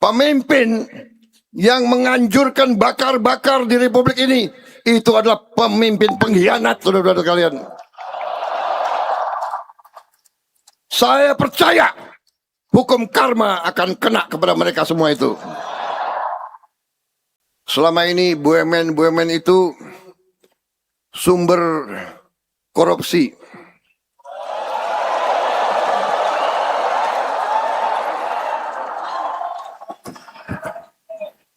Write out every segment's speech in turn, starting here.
Pemimpin yang menganjurkan bakar-bakar di Republik ini, itu adalah pemimpin pengkhianat, saudara-saudara kalian. Saya percaya hukum karma akan kena kepada mereka semua itu. Selama ini BUMN itu sumber korupsi.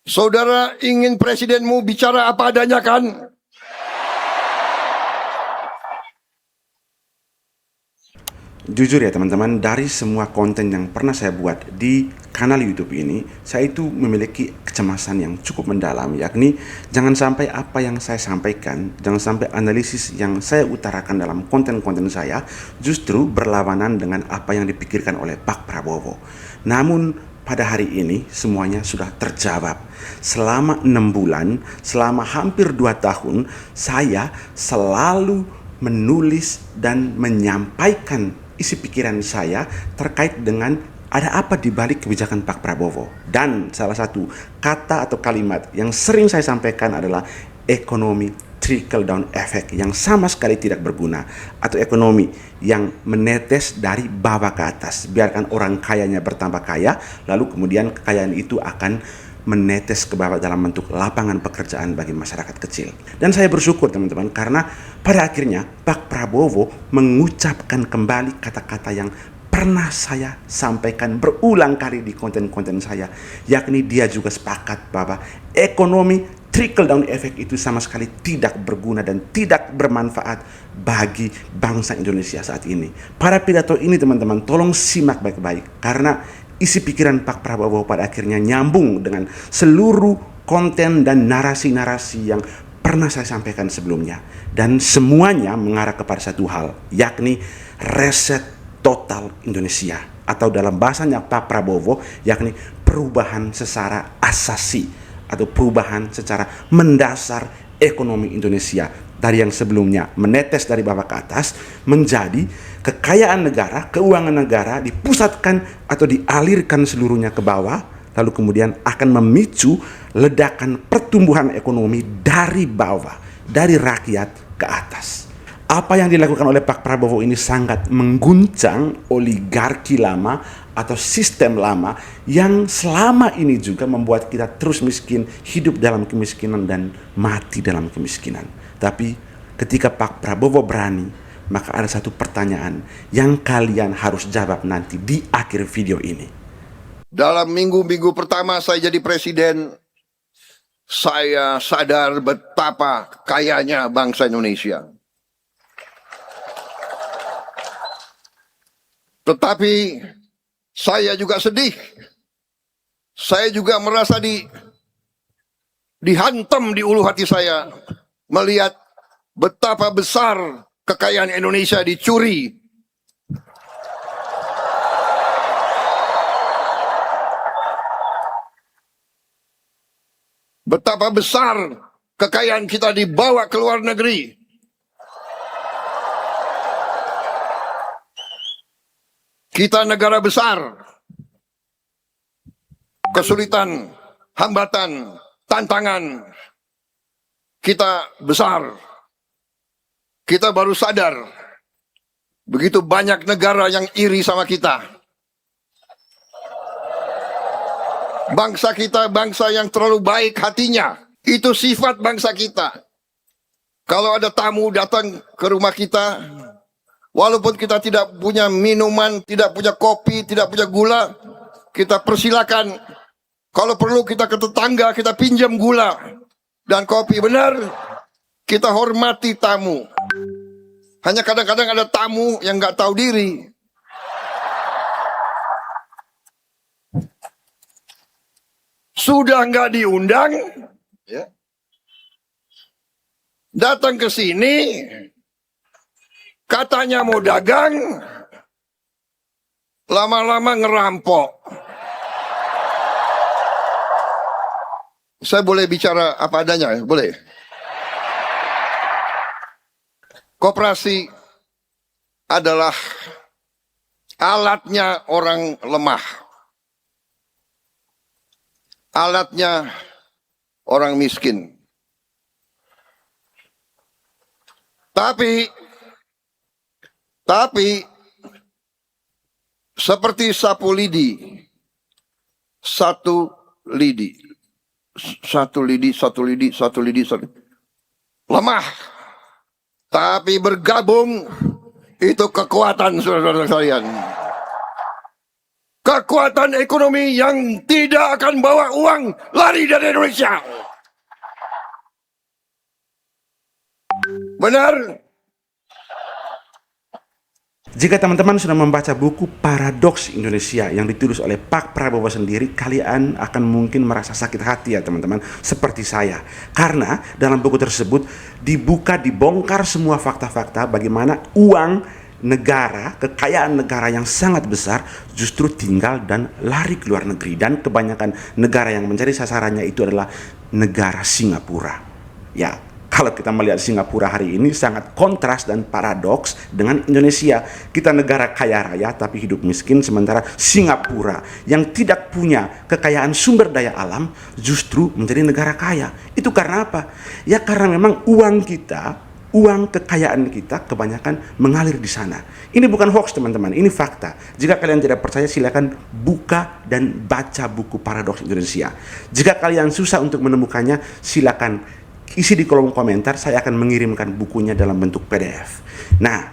Saudara ingin presidenmu bicara apa adanya kan? Jujur ya teman-teman, dari semua konten yang pernah saya buat di kanal YouTube ini, saya itu memiliki kecemasan yang cukup mendalam, yakni jangan sampai apa yang saya sampaikan, jangan sampai analisis yang saya utarakan dalam konten-konten saya justru berlawanan dengan apa yang dipikirkan oleh Pak Prabowo. Namun pada hari ini semuanya sudah terjawab. Selama 6 bulan, selama hampir 2 tahun, saya selalu menulis dan menyampaikan isi pikiran saya terkait dengan ada apa di balik kebijakan Pak Prabowo. Dan salah satu kata atau kalimat yang sering saya sampaikan adalah ekonomi trickle down effect yang sama sekali tidak berguna, atau ekonomi yang menetes dari bawah ke atas. Biarkan orang kayanya bertambah kaya, lalu kemudian kekayaan itu akan menetes ke bawah dalam bentuk lapangan pekerjaan bagi masyarakat kecil. Dan saya bersyukur teman-teman, karena pada akhirnya Pak Prabowo mengucapkan kembali kata-kata yang pernah saya sampaikan berulang kali di konten-konten saya, yakni dia juga sepakat bahwa ekonomi trickle down effect itu sama sekali tidak berguna dan tidak bermanfaat bagi bangsa Indonesia saat ini. Pada pidato ini teman-teman, tolong simak baik-baik, karena isi pikiran Pak Prabowo pada akhirnya nyambung dengan seluruh konten dan narasi-narasi yang pernah saya sampaikan sebelumnya. Dan semuanya mengarah kepada satu hal, yakni reset total Indonesia. Atau dalam bahasanya Pak Prabowo, yakni perubahan secara asasi atau perubahan secara mendasar ekonomi Indonesia. Dari yang sebelumnya menetes dari bawah ke atas, menjadi kekayaan negara, keuangan negara dipusatkan atau dialirkan seluruhnya ke bawah, lalu kemudian akan memicu ledakan pertumbuhan ekonomi dari bawah, dari rakyat ke atas. Apa yang dilakukan oleh Pak Prabowo ini sangat mengguncang oligarki lama atau sistem lama yang selama ini juga membuat kita terus miskin, hidup dalam kemiskinan dan mati dalam kemiskinan. Tapi ketika Pak Prabowo berani, maka ada satu pertanyaan yang kalian harus jawab nanti di akhir video ini. Dalam minggu-minggu pertama saya jadi presiden, saya sadar betapa kayanya bangsa Indonesia. Tetapi saya juga sedih. Saya juga merasa dihantam di ulu hati saya melihat betapa besar kekayaan Indonesia dicuri. Betapa besar kekayaan kita dibawa ke luar negeri. Kita negara besar. Kesulitan, hambatan, tantangan kita besar. Kita baru sadar begitu banyak negara yang iri sama kita. Bangsa kita bangsa yang terlalu baik hatinya. Itu sifat bangsa kita. Kalau ada tamu datang ke rumah kita, walaupun kita tidak punya minuman, tidak punya kopi, tidak punya gula, kita persilakan. Kalau perlu kita ke tetangga, kita pinjam gula dan kopi. Benar, kita hormati tamu. Hanya kadang-kadang ada tamu yang nggak tahu diri. Sudah nggak diundang, ya, datang ke sini, katanya mau dagang, lama-lama ngerampok. Saya boleh bicara apa adanya, boleh? Koperasi adalah alatnya orang lemah. alatnya orang miskin. Tapi seperti sapu lidi, satu lidi, lemah. Tapi bergabung itu kekuatan, saudara-saudara sekalian. Kekuatan ekonomi yang tidak akan bawa uang lari dari Indonesia. Benar? Jika teman-teman sudah membaca buku Paradoks Indonesia yang ditulis oleh Pak Prabowo sendiri, kalian akan mungkin merasa sakit hati ya teman-teman, seperti saya. Karena dalam buku tersebut dibongkar semua fakta-fakta bagaimana uang negara, kekayaan negara yang sangat besar justru tinggal dan lari ke luar negeri. Dan kebanyakan negara yang menjadi sasarannya itu adalah negara Singapura. Ya, kalau kita melihat Singapura hari ini sangat kontras dan paradoks dengan Indonesia. Kita negara kaya raya tapi hidup miskin, sementara Singapura yang tidak punya kekayaan sumber daya alam justru menjadi negara kaya. Itu karena apa? Ya karena memang uang kita, uang kekayaan kita kebanyakan mengalir di sana. Ini bukan hoax teman-teman, ini fakta. Jika kalian tidak percaya silakan buka dan baca buku Paradoks Indonesia. Jika kalian susah untuk menemukannya, silakan isi di kolom komentar, saya akan mengirimkan bukunya dalam bentuk PDF. Nah,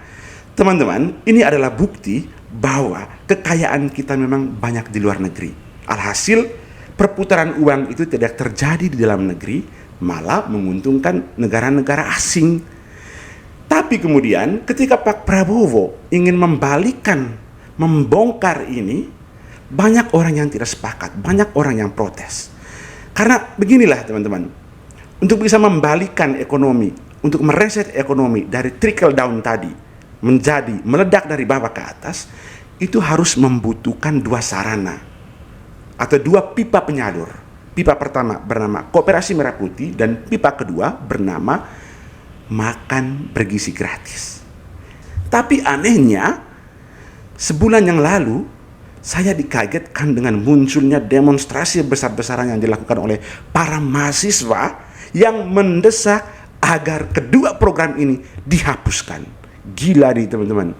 teman-teman, ini adalah bukti bahwa kekayaan kita memang banyak di luar negeri. Alhasil, perputaran uang itu tidak terjadi di dalam negeri, malah menguntungkan negara-negara asing. Tapi kemudian ketika Pak Prabowo ingin membongkar ini, banyak orang yang tidak sepakat, banyak orang yang protes. Karena beginilah teman-teman, untuk bisa membalikan ekonomi, untuk mereset ekonomi dari trickle down tadi menjadi meledak dari bawah ke atas, itu harus membutuhkan dua sarana atau dua pipa penyalur. Pipa pertama bernama Koperasi Merah Putih dan pipa kedua bernama makan bergizi gratis. Tapi anehnya, sebulan yang lalu saya dikagetkan dengan munculnya demonstrasi besar-besaran yang dilakukan oleh para mahasiswa yang mendesak agar kedua program ini dihapuskan. Gila nih teman-teman.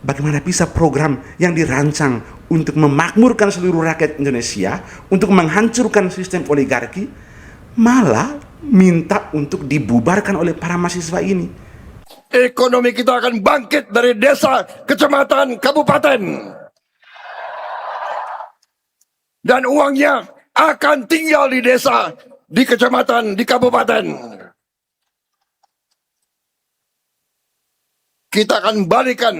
Bagaimana bisa program yang dirancang untuk memakmurkan seluruh rakyat Indonesia, untuk menghancurkan sistem oligarki, malah minta untuk dibubarkan oleh para mahasiswa ini. Ekonomi kita akan bangkit dari desa, kecamatan, kabupaten. Dan uangnya akan tinggal di desa, di kecamatan, di kabupaten. Kita akan balikan.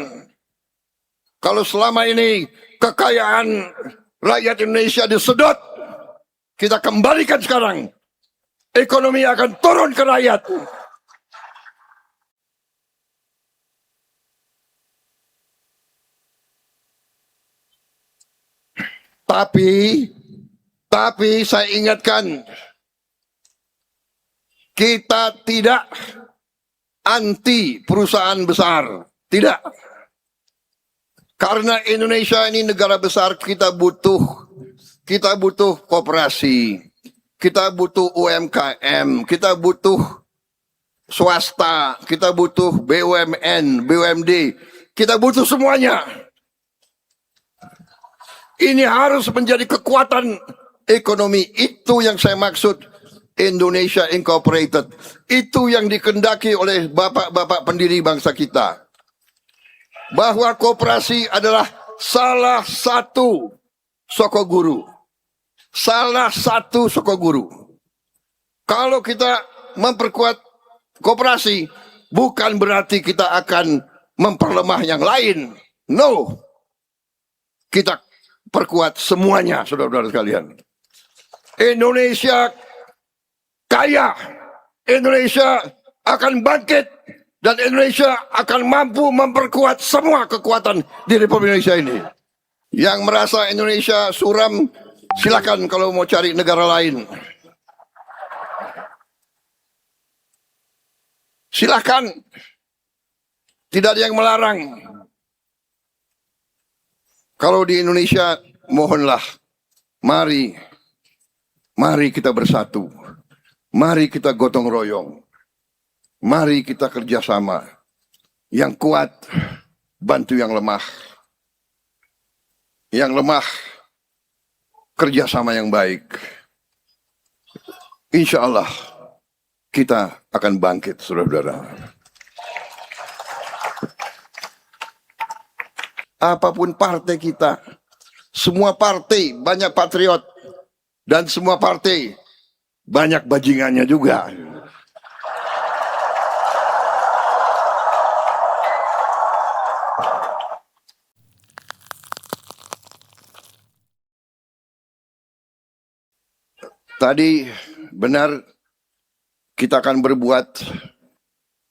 Kalau selama ini kekayaan rakyat Indonesia disedot, kita kembalikan sekarang. Ekonomi akan turun ke rakyat. Tapi saya ingatkan, kita tidak anti perusahaan besar, tidak. Karena Indonesia ini negara besar, kita butuh koperasi, kita butuh UMKM, kita butuh swasta, kita butuh BUMN, BUMD, kita butuh semuanya. Ini harus menjadi kekuatan ekonomi. Itu yang saya maksud Indonesia Incorporated. Itu yang dikendaki oleh bapak-bapak pendiri bangsa kita. Bahwa koperasi adalah salah satu sokoguru. Salah satu sokoguru. Kalau kita memperkuat koperasi, bukan berarti kita akan memperlemah yang lain. No. Kita perkuat semuanya, saudara-saudara sekalian. Indonesia kaya, Indonesia akan bangkit, dan Indonesia akan mampu memperkuat semua kekuatan di Republik Indonesia ini. Yang merasa Indonesia suram, silakan kalau mau cari negara lain. Silakan, tidak ada yang melarang. Kalau di Indonesia, mohonlah, mari Mari kita bersatu. Mari kita gotong royong. Mari kita kerjasama. Yang kuat, bantu yang lemah. Yang lemah, kerjasama yang baik. Insya Allah, kita akan bangkit, saudara-saudara. Apapun partai kita, semua partai banyak patriot, dan semua partai banyak bajingannya juga. Tadi benar kita akan berbuat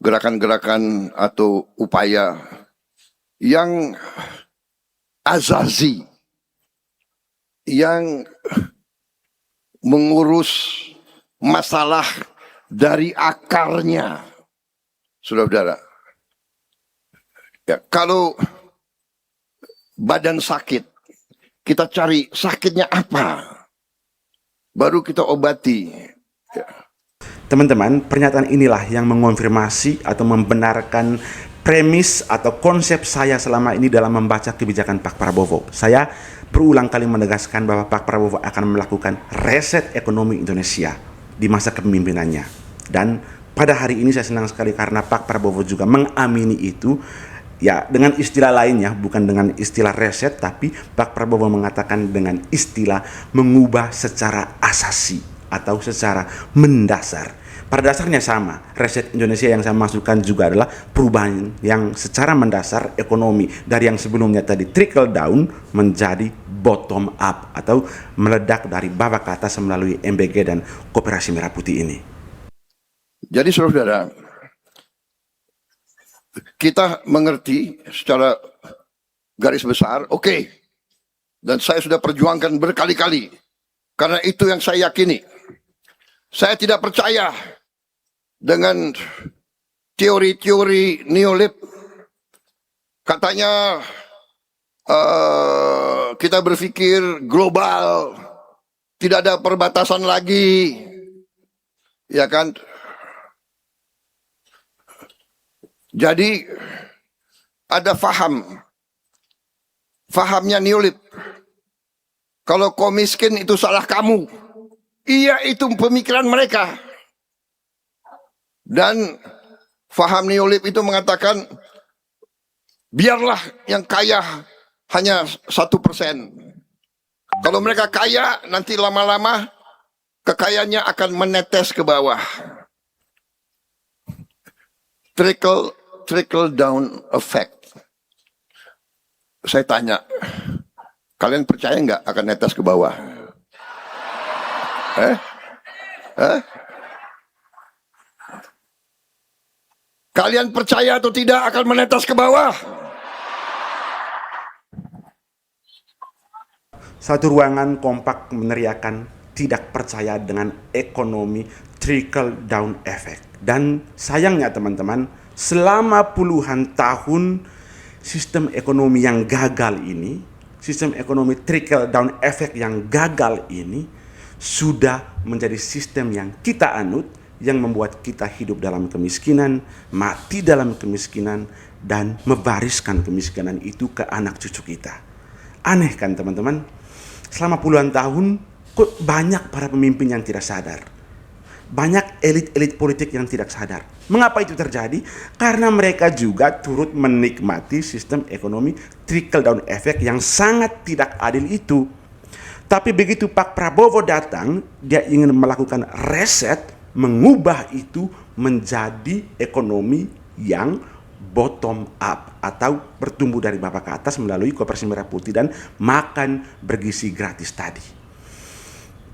gerakan-gerakan atau upaya yang azazi, yang mengurus masalah dari akarnya, saudara-saudara. Ya, kalau badan sakit, kita cari sakitnya apa, baru kita obati. Ya. Teman-teman, pernyataan inilah yang mengonfirmasi atau membenarkan premis atau konsep saya selama ini dalam membaca kebijakan Pak Prabowo. Saya berulang kali menegaskan bahwa Pak Prabowo akan melakukan reset ekonomi Indonesia di masa kepemimpinannya. Dan pada hari ini saya senang sekali karena Pak Prabowo juga mengamini itu. Ya, dengan istilah lainnya, bukan dengan istilah reset, tapi Pak Prabowo mengatakan dengan istilah mengubah secara asasi atau secara mendasar. Pada dasarnya sama, reset Indonesia yang saya masukkan juga adalah perubahan yang secara mendasar ekonomi dari yang sebelumnya tadi trickle down menjadi bottom up atau meledak dari bawah ke atas melalui MBG dan Koperasi Merah Putih ini. Jadi saudara, kita mengerti secara garis besar, oke. Dan saya sudah perjuangkan berkali-kali. Karena itu yang saya yakini. Saya tidak percaya dengan teori-teori neolib. Katanya kita berpikir global, tidak ada perbatasan lagi. Ya kan? Jadi ada fahamnya neolib. Kalau kau miskin itu salah kamu. Iya, itu pemikiran mereka. Dan faham neolib itu mengatakan biarlah yang kaya hanya 1%. Kalau mereka kaya, nanti lama-lama kekayaannya akan menetes ke bawah. Trickle down effect. Saya tanya, kalian percaya nggak akan netes ke bawah? Kalian percaya atau tidak akan menetes ke bawah? Satu ruangan kompak meneriakan tidak percaya dengan ekonomi trickle down effect. Dan sayangnya teman-teman, selama puluhan tahun sistem ekonomi yang gagal ini, sistem ekonomi trickle down effect yang gagal ini sudah menjadi sistem yang kita anut, yang membuat kita hidup dalam kemiskinan, mati dalam kemiskinan, dan mewariskan kemiskinan itu ke anak cucu kita. Aneh kan teman-teman? Selama puluhan tahun, kok banyak para pemimpin yang tidak sadar. Banyak elit-elit politik yang tidak sadar. Mengapa itu terjadi? Karena mereka juga turut menikmati sistem ekonomi trickle down effect yang sangat tidak adil itu. Tapi begitu Pak Prabowo datang, dia ingin melakukan reset, mengubah itu menjadi ekonomi yang bottom up atau bertumbuh dari bawah ke atas melalui Koperasi Merah Putih dan makan bergizi gratis tadi.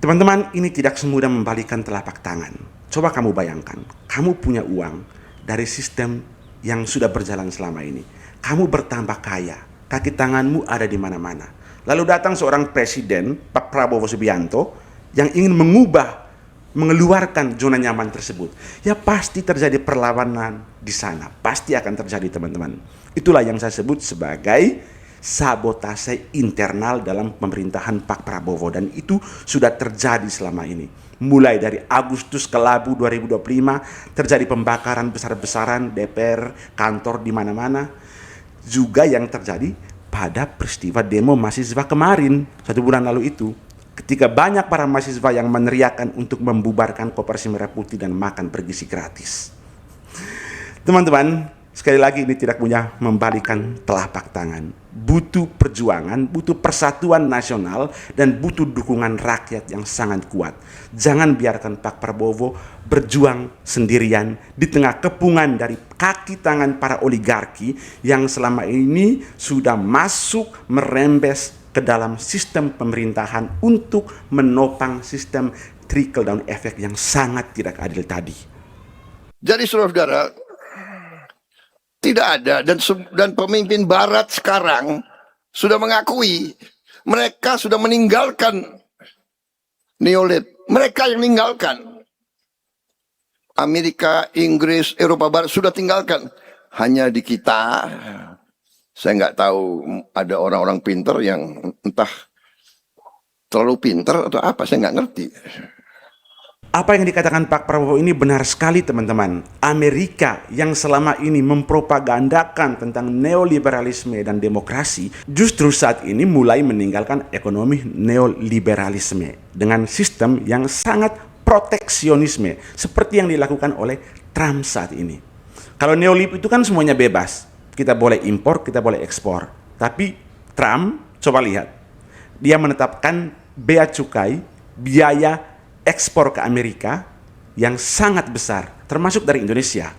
Teman-teman, ini tidak semudah membalikan telapak tangan. Coba kamu bayangkan, kamu punya uang dari sistem yang sudah berjalan selama ini. Kamu bertambah kaya, kaki tanganmu ada di mana-mana. Lalu datang seorang presiden, Pak Prabowo Subianto, yang ingin mengeluarkan zona nyaman tersebut. Ya pasti terjadi perlawanan di sana. Pasti akan terjadi teman-teman. Itulah yang saya sebut sebagai sabotase internal dalam pemerintahan Pak Prabowo, dan itu sudah terjadi selama ini. Mulai dari Agustus kelabu 2025 terjadi pembakaran besar-besaran DPR, kantor di mana-mana. Juga yang terjadi pada peristiwa demo mahasiswa kemarin 1 bulan lalu itu, ketika banyak para mahasiswa yang meneriakkan untuk membubarkan Koperasi Merah Putih dan makan bergizi gratis. Teman-teman, sekali lagi ini tidak punya membalikan telapak tangan. Butuh perjuangan, butuh persatuan nasional, dan butuh dukungan rakyat yang sangat kuat. Jangan biarkan Pak Prabowo berjuang sendirian di tengah kepungan dari kaki tangan para oligarki yang selama ini sudah masuk merembes ke dalam sistem pemerintahan untuk menopang sistem trickle down effect yang sangat tidak adil tadi. Jadi saudara-saudara, tidak ada, dan pemimpin barat sekarang sudah mengakui mereka sudah meninggalkan neolib. Mereka yang meninggalkan. Amerika, Inggris, Eropa Barat sudah tinggalkan. Hanya di kita, saya nggak tahu ada orang-orang pinter yang entah terlalu pinter atau apa, saya nggak ngerti. Apa yang dikatakan Pak Prabowo ini benar sekali, teman-teman. Amerika yang selama ini mempropagandakan tentang neoliberalisme dan demokrasi, justru saat ini mulai meninggalkan ekonomi neoliberalisme dengan sistem yang sangat proteksionisme, seperti yang dilakukan oleh Trump saat ini. Kalau neolib itu kan semuanya bebas, kita boleh impor, kita boleh ekspor. Tapi Trump, coba lihat, dia menetapkan bea cukai, biaya ekspor ke Amerika yang sangat besar, termasuk dari Indonesia.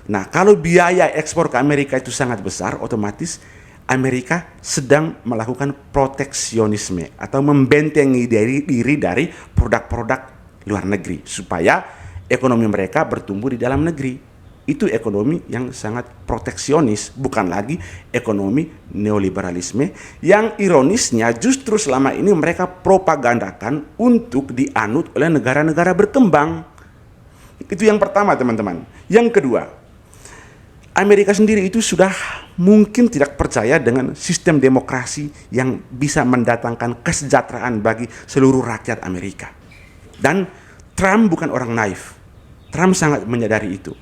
Nah, kalau biaya ekspor ke Amerika itu sangat besar, otomatis Amerika sedang melakukan proteksionisme atau membentengi diri dari produk-produk luar negeri supaya ekonomi mereka bertumbuh di dalam negeri. Itu ekonomi yang sangat proteksionis, bukan lagi ekonomi neoliberalisme yang ironisnya justru selama ini mereka propagandakan untuk dianut oleh negara-negara berkembang. Itu yang pertama, teman-teman. Yang kedua, Amerika sendiri itu sudah mungkin tidak percaya dengan sistem demokrasi yang bisa mendatangkan kesejahteraan bagi seluruh rakyat Amerika. Dan Trump bukan orang naif. Trump sangat menyadari itu.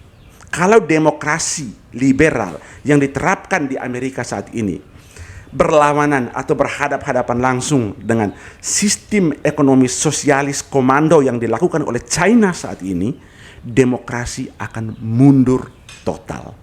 Kalau demokrasi liberal yang diterapkan di Amerika saat ini berlawanan atau berhadap-hadapan langsung dengan sistem ekonomi sosialis komando yang dilakukan oleh China saat ini, demokrasi akan mundur total.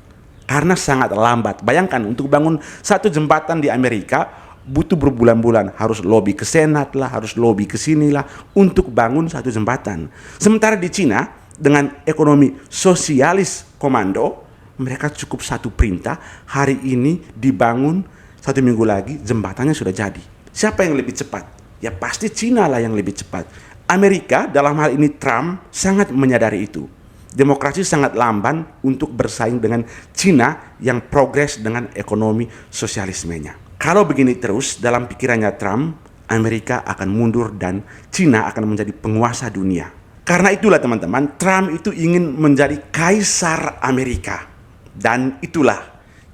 Karena sangat lambat. Bayangkan untuk bangun satu jembatan di Amerika butuh berbulan-bulan, harus lobby ke Senat lah, harus lobby ke sinilah untuk bangun satu jembatan. Sementara di Cina dengan ekonomi sosialis komando, mereka cukup satu perintah, hari ini dibangun, 1 minggu lagi jembatannya sudah jadi. Siapa yang lebih cepat? Ya pasti Cina lah yang lebih cepat. Amerika dalam hal ini Trump sangat menyadari itu. Demokrasi sangat lamban untuk bersaing dengan Cina yang progres dengan ekonomi sosialismenya. Kalau begini terus dalam pikirannya Trump, Amerika akan mundur dan Cina akan menjadi penguasa dunia. Karena itulah teman-teman, Trump itu ingin menjadi kaisar Amerika. Dan itulah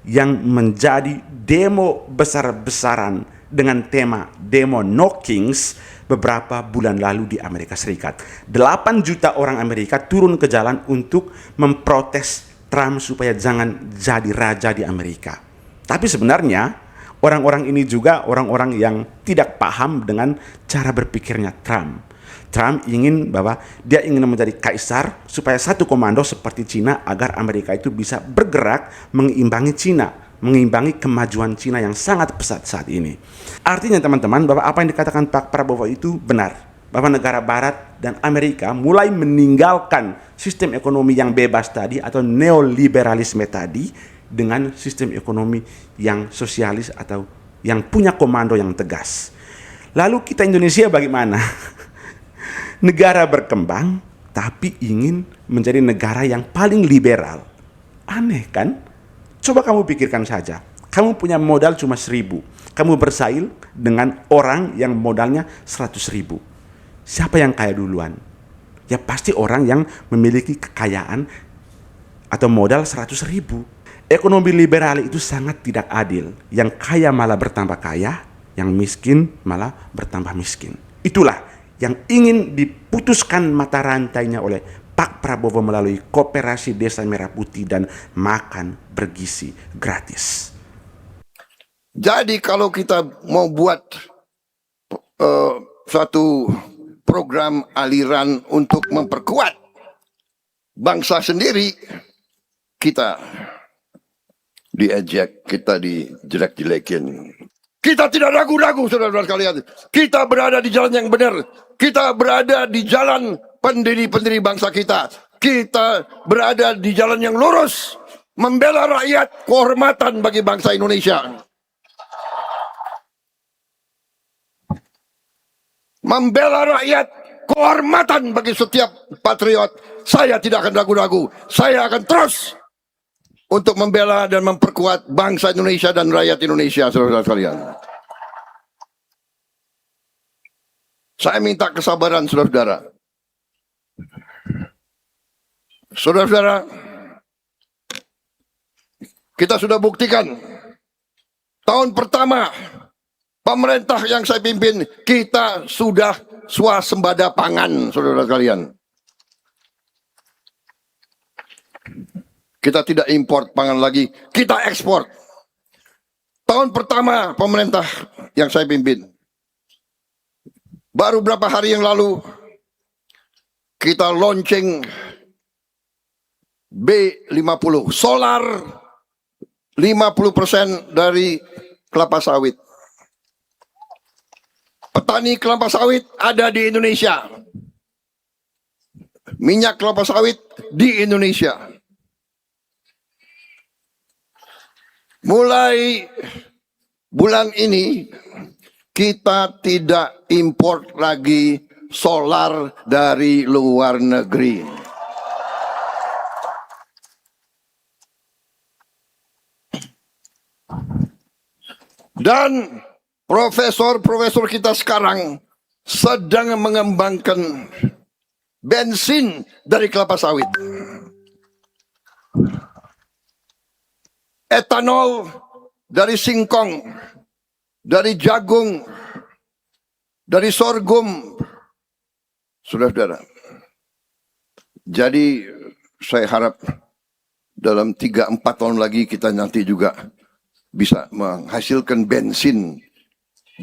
yang menjadi demo besar-besaran dengan tema demo No Kings beberapa bulan lalu di Amerika Serikat. 8 juta orang Amerika turun ke jalan untuk memprotes Trump supaya jangan jadi raja di Amerika. Tapi sebenarnya orang-orang ini juga orang-orang yang tidak paham dengan cara berpikirnya Trump. Trump ingin bahwa dia ingin menjadi kaisar supaya satu komando seperti Cina agar Amerika itu bisa bergerak mengimbangi Cina, mengimbangi kemajuan Cina yang sangat pesat saat ini. Artinya teman-teman bahwa apa yang dikatakan Pak Prabowo itu benar, bahwa negara barat dan Amerika mulai meninggalkan sistem ekonomi yang bebas tadi atau neoliberalisme tadi dengan sistem ekonomi yang sosialis atau yang punya komando yang tegas. Lalu kita Indonesia bagaimana? Negara berkembang tapi ingin menjadi negara yang paling liberal. Aneh kan? Coba kamu pikirkan saja. Kamu punya modal cuma 1.000. Kamu bersaing dengan orang yang modalnya 100.000. Siapa yang kaya duluan? Ya pasti orang yang memiliki kekayaan atau modal 100.000. Ekonomi liberal itu sangat tidak adil. Yang kaya malah bertambah kaya, yang miskin malah bertambah miskin. Itulah yang ingin diputuskan mata rantainya oleh Pak Prabowo melalui Koperasi Desa Merah Putih dan makan bergizi gratis. Jadi kalau kita mau buat suatu program aliran untuk memperkuat bangsa sendiri, kita diejek, kita dijelek-jelekin. Kita tidak ragu-ragu, saudara-saudara sekalian. Kita berada di jalan yang benar. Kita berada di jalan pendiri-pendiri bangsa kita. Kita berada di jalan yang lurus. Membela rakyat, kehormatan bagi bangsa Indonesia. Membela rakyat, kehormatan bagi setiap patriot. Saya tidak akan ragu-ragu. Saya akan terus untuk membela dan memperkuat bangsa Indonesia dan rakyat Indonesia, saudara-saudara sekalian. Saya minta kesabaran, saudara-saudara. Saudara-saudara, kita sudah buktikan tahun pertama pemerintah yang saya pimpin, kita sudah swasembada pangan, saudara sekalian. Kita tidak import pangan lagi, kita ekspor. Tahun pertama pemerintah yang saya pimpin, baru berapa hari yang lalu, kita launching B50, solar 50% dari kelapa sawit. Petani kelapa sawit ada di Indonesia. Minyak kelapa sawit di Indonesia. Mulai bulan ini kita tidak import lagi solar dari luar negeri. Dan profesor-profesor kita sekarang sedang mengembangkan bensin dari kelapa sawit. Etanol dari singkong, dari jagung, dari sorghum. Saudara-saudara. Jadi saya harap dalam 3-4 tahun lagi kita nanti juga bisa menghasilkan bensin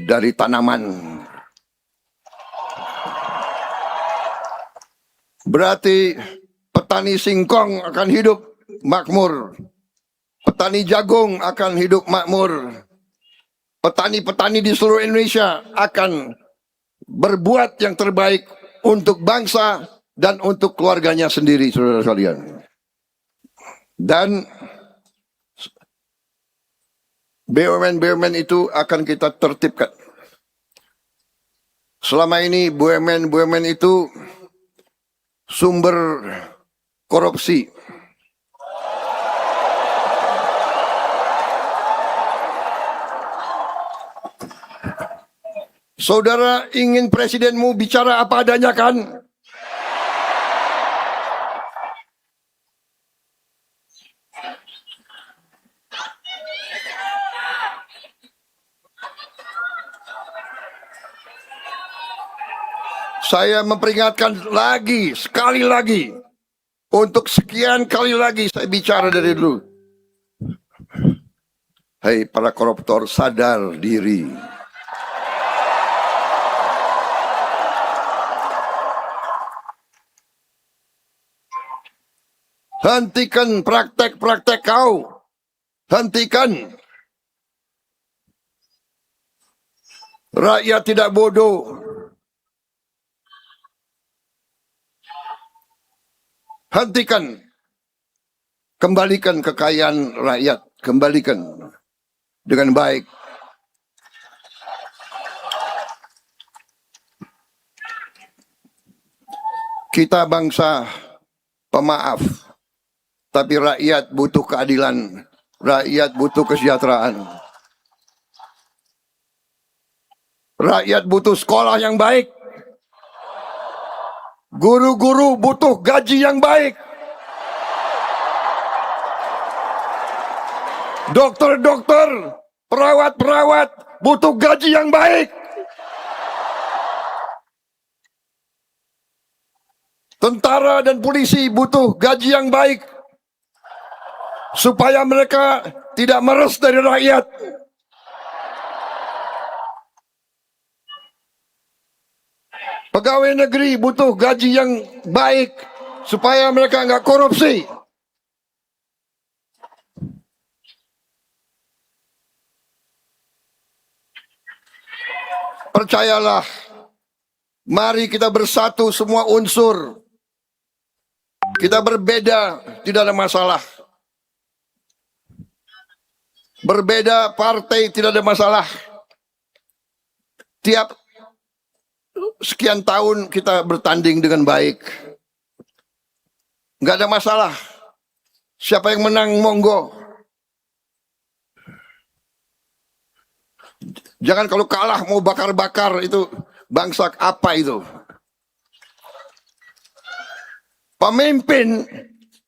dari tanaman. Berarti petani singkong akan hidup makmur. Petani jagung akan hidup makmur. Petani-petani di seluruh Indonesia akan berbuat yang terbaik untuk bangsa dan untuk keluarganya sendiri, saudara sekalian. Dan BUMN-BUMN itu akan kita tertibkan. Selama ini BUMN-BUMN itu sumber korupsi. Saudara ingin presidenmu bicara apa adanya kan? Saya memperingatkan lagi, sekali lagi, untuk sekian kali lagi saya bicara dari dulu. Hei para koruptor, sadar diri. Hentikan praktek-praktek kau. Hentikan. Rakyat tidak bodoh. Hentikan. Kembalikan kekayaan rakyat. Kembalikan dengan baik. Kita bangsa pemaaf. Tapi rakyat butuh keadilan. Rakyat butuh kesejahteraan. Rakyat butuh sekolah yang baik. Guru-guru butuh gaji yang baik. Dokter-dokter, perawat-perawat butuh gaji yang baik. Tentara dan polisi butuh gaji yang baik supaya mereka tidak meres dari rakyat. Pegawai negeri butuh gaji yang baik supaya mereka nggak korupsi. Percayalah, mari kita bersatu semua unsur. Kita berbeda, tidak ada masalah. Berbeda partai, tidak ada masalah. Tiap sekian tahun kita bertanding dengan baik. Nggak ada masalah. Siapa yang menang, monggo. Jangan kalau kalah mau bakar-bakar, itu bangsa apa itu? Pemimpin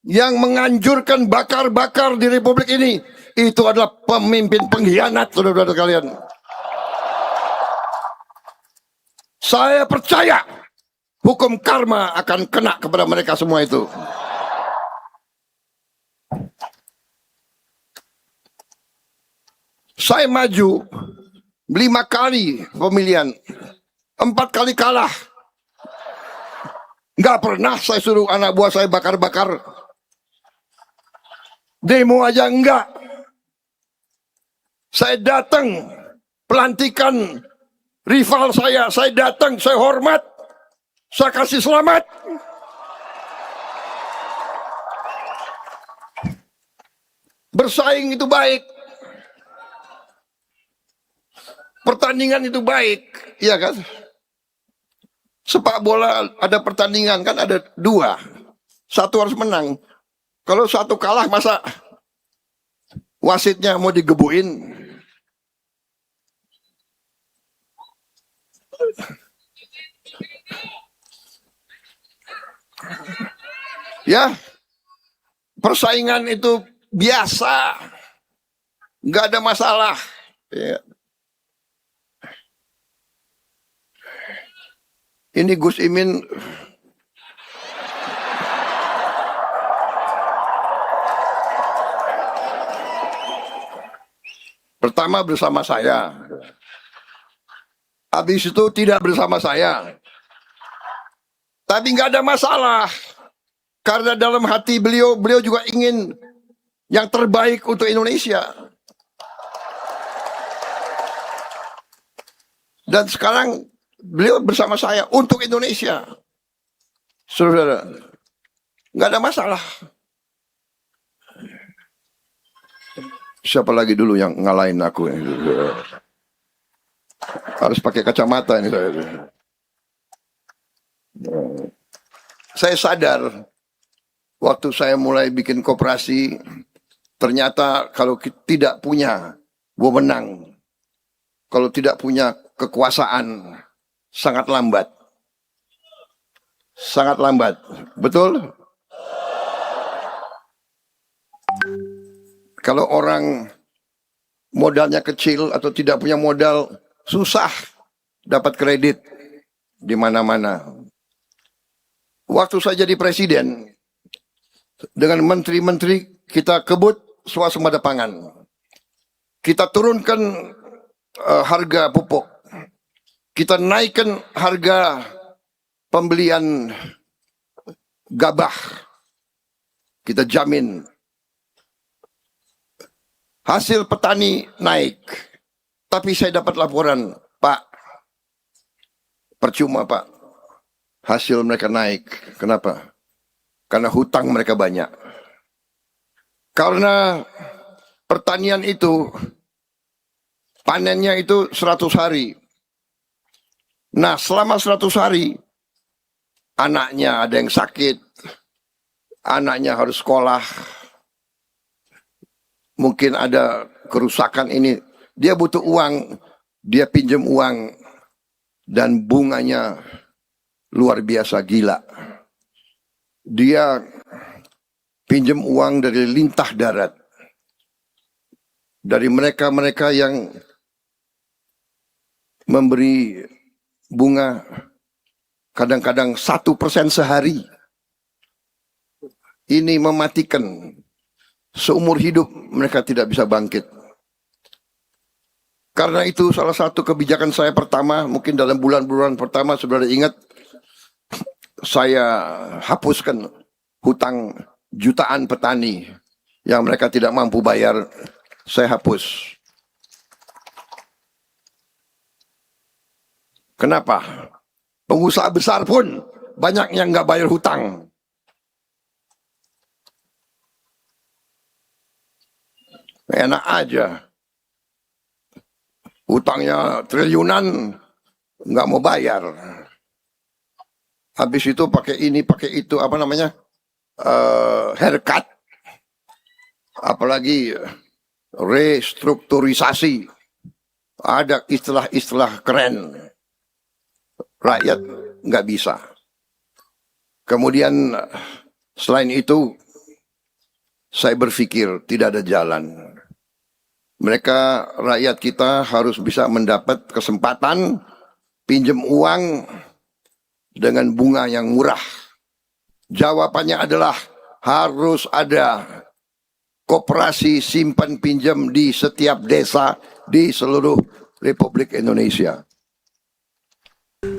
yang menganjurkan bakar-bakar di Republik ini, itu adalah pemimpin pengkhianat, saudara-saudara kalian. Saya percaya hukum karma akan kena kepada mereka semua itu. Saya maju 5 kali pemilihan, 4 kali kalah. Nggak pernah saya suruh anak buah saya bakar-bakar. Demo aja enggak. Saya datang pelantikan rival saya datang, saya hormat, saya kasih selamat. Bersaing itu baik. Pertandingan itu baik, iya kan? Sepak bola ada pertandingan kan ada 2. Satu harus menang. Kalau satu kalah masa wasitnya mau digebuin? Ya, persaingan itu biasa, nggak ada masalah. Ya. Ini Gus Imin pertama bersama saya, habis itu tidak bersama saya. Tapi nggak ada masalah, karena dalam hati beliau juga ingin yang terbaik untuk Indonesia. Dan sekarang beliau bersama saya untuk Indonesia. Saudara, nggak ada masalah. Siapa lagi dulu yang ngalahin aku? Harus pakai kacamata ini saya. Saya sadar waktu saya mulai bikin koperasi, ternyata kalau tidak punya wewenang, kalau tidak punya kekuasaan, sangat lambat. Sangat lambat. Betul? Kalau orang modalnya kecil atau tidak punya modal, susah dapat kredit di mana-mana. Waktu saya jadi presiden, dengan menteri-menteri kita kebut swasembada pangan. Kita turunkan harga pupuk. Kita naikkan harga pembelian gabah. Kita jamin hasil petani naik. Tapi saya dapat laporan, Pak, percuma Pak, hasil mereka naik. Kenapa? Karena hutang mereka banyak. Karena pertanian itu, panennya itu 100 hari. Nah, selama 100 hari, anaknya ada yang sakit, anaknya harus sekolah, mungkin ada kerusakan ini, dia butuh uang, dia pinjam uang, dan bunganya luar biasa gila. Dia pinjam uang dari lintah darat. dari mereka-mereka yang memberi bunga kadang-kadang 1% sehari. Ini mematikan. Seumur hidup mereka tidak bisa bangkit. Karena itu salah satu kebijakan saya pertama, mungkin dalam bulan-bulan pertama saudara ingat, saya hapuskan hutang jutaan petani yang mereka tidak mampu bayar, saya hapus. Kenapa? Pengusaha besar pun banyak yang nggak bayar hutang. Enak aja. Hutangnya triliunan, nggak mau bayar. Habis itu pakai ini, pakai itu, apa namanya? Haircut. Apalagi restrukturisasi. Ada istilah-istilah keren. Rakyat nggak bisa. Kemudian selain itu, saya berpikir tidak ada jalan. Rakyat kita harus bisa mendapat kesempatan pinjam uang dengan bunga yang murah. Jawabannya adalah harus ada koperasi simpan pinjam di setiap desa di seluruh Republik Indonesia.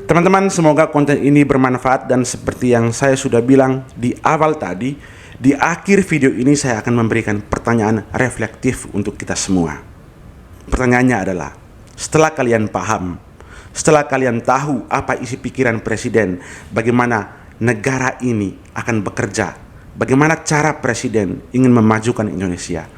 Teman-teman, semoga konten ini bermanfaat dan seperti yang saya sudah bilang di awal tadi, di akhir video ini saya akan memberikan pertanyaan reflektif untuk kita semua. Pertanyaannya adalah, setelah kalian paham, setelah kalian tahu apa isi pikiran presiden, bagaimana negara ini akan bekerja, bagaimana cara presiden ingin memajukan Indonesia,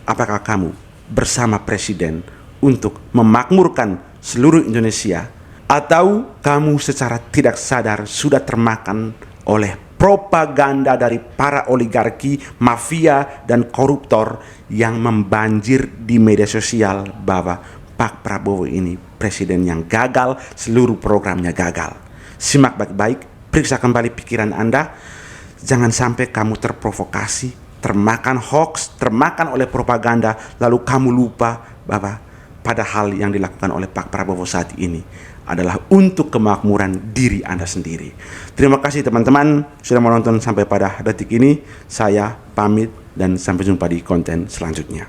apakah kamu bersama presiden untuk memakmurkan seluruh Indonesia, atau kamu secara tidak sadar sudah termakan oleh propaganda dari para oligarki, mafia, dan koruptor yang membanjir di media sosial bahwa Pak Prabowo ini presiden yang gagal, seluruh programnya gagal. Simak baik-baik, periksa kembali pikiran Anda. Jangan sampai kamu terprovokasi, termakan hoax, termakan oleh propaganda, lalu kamu lupa bahwa padahal yang dilakukan oleh Pak Prabowo saat ini adalah untuk kemakmuran diri Anda sendiri. Terima kasih teman-teman sudah menonton sampai pada detik ini. Saya pamit dan sampai jumpa di konten selanjutnya.